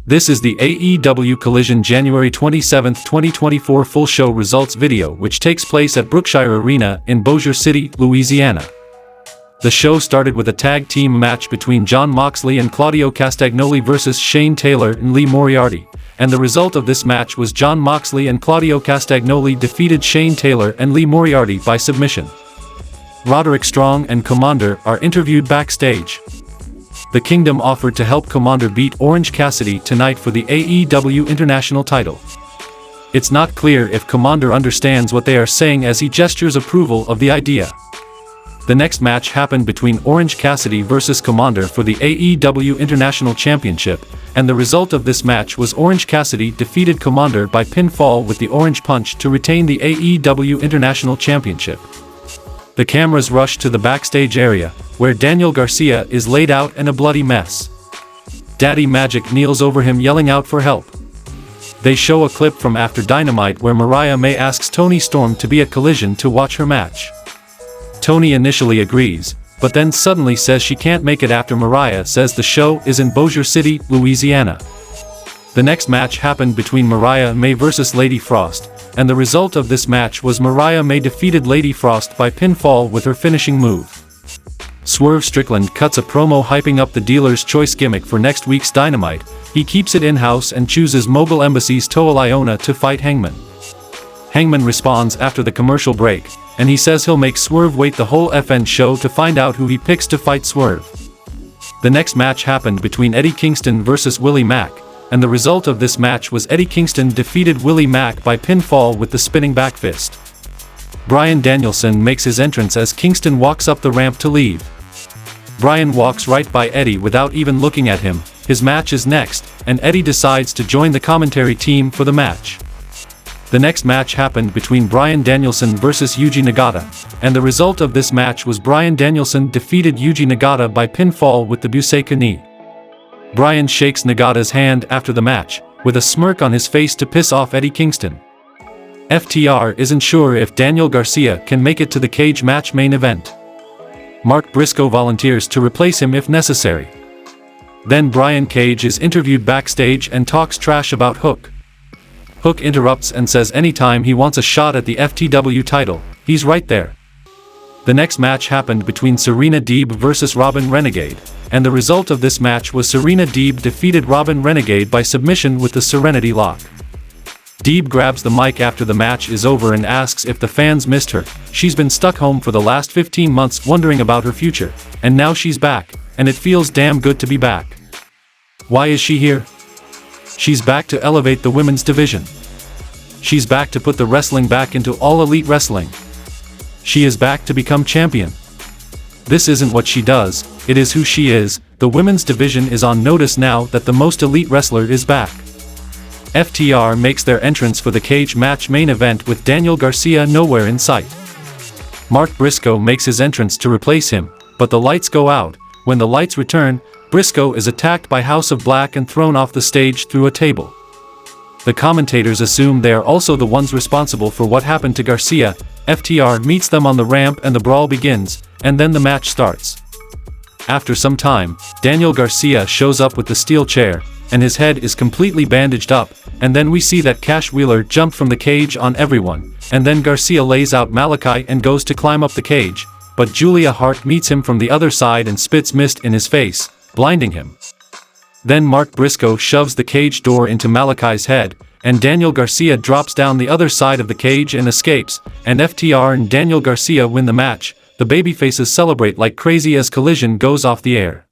This is the AEW Collision January 27, 2024 full show results video which takes place at Brookshire Arena in Bossier City, Louisiana. The show started with a tag team match between Jon Moxley and Claudio Castagnoli versus Shane Taylor and Lee Moriarty, and the result of this match was Jon Moxley and Claudio Castagnoli defeated Shane Taylor and Lee Moriarty by submission. Roderick Strong and Commander are interviewed backstage. The Kingdom offered to help Commander beat Orange Cassidy tonight for the AEW International title. It's not clear if Commander understands what they are saying as he gestures approval of the idea. The next match happened between Orange Cassidy versus Commander for the AEW International Championship, and the result of this match was Orange Cassidy defeated Commander by pinfall with the Orange Punch to retain the AEW International Championship. The cameras rush to the backstage area, where Daniel Garcia is laid out in a bloody mess. Daddy Magic kneels over him yelling out for help. They show a clip from after Dynamite where Mariah May asks Toni Storm to be at Collision to watch her match. Toni initially agrees, but then suddenly says she can't make it after Mariah says the show is in Bossier City, Louisiana. The next match happened between Mariah May versus Lady Frost, and the result of this match was Mariah May defeated Lady Frost by pinfall with her finishing move. Swerve Strickland cuts a promo hyping up the dealer's choice gimmick for next week's Dynamite. He keeps it in-house and chooses Mobile Embassy's Toa Liona to fight Hangman. Hangman responds after the commercial break, and he says he'll make Swerve wait the whole FN show to find out who he picks to fight Swerve. The next match happened between Eddie Kingston versus Willie Mack, and the result of this match was Eddie Kingston defeated Willie Mack by pinfall with the spinning back fist. Bryan Danielson makes his entrance as Kingston walks up the ramp to leave. Bryan walks right by Eddie without even looking at him. His match is next, and Eddie decides to join the commentary team for the match. The next match happened between Bryan Danielson versus Yuji Nagata, and the result of this match was Bryan Danielson defeated Yuji Nagata by pinfall with the Bossier knee. Bryan shakes Nagata's hand after the match, with a smirk on his face to piss off Eddie Kingston. FTR isn't sure if Daniel Garcia can make it to the cage match main event. Mark Briscoe volunteers to replace him if necessary. Then Brian Cage is interviewed backstage and talks trash about Hook. Hook interrupts and says anytime he wants a shot at the FTW title, he's right there. The next match happened between Serena Deeb versus Robin Renegade, and the result of this match was Serena Deeb defeated Robin Renegade by submission with the Serenity Lock. Deeb grabs the mic after the match is over and asks if the fans missed her. She's been stuck home for the last 15 months wondering about her future, and now she's back, and it feels damn good to be back. Why is she here? She's back to elevate the women's division. She's back to put the wrestling back into All Elite Wrestling. She is back to become champion. This isn't what she does, it is who she is. The women's division is on notice now that the most elite wrestler is back. FTR makes their entrance for the cage match main event with Daniel Garcia nowhere in sight. Mark Briscoe makes his entrance to replace him, but the lights go out. When the lights return, Briscoe is attacked by House of Black and thrown off the stage through a table. The commentators assume they are also the ones responsible for what happened to Garcia. FTR meets them on the ramp and the brawl begins, and then the match starts. After some time, Daniel Garcia shows up with the steel chair, and his head is completely bandaged up, and then we see that Cash Wheeler jumped from the cage on everyone, and then Garcia lays out Malachi and goes to climb up the cage, but Julia Hart meets him from the other side and spits mist in his face, blinding him. Then Mark Briscoe shoves the cage door into Malachi's head, and Daniel Garcia drops down the other side of the cage and escapes, and FTR and Daniel Garcia win the match. The babyfaces celebrate like crazy as Collision goes off the air.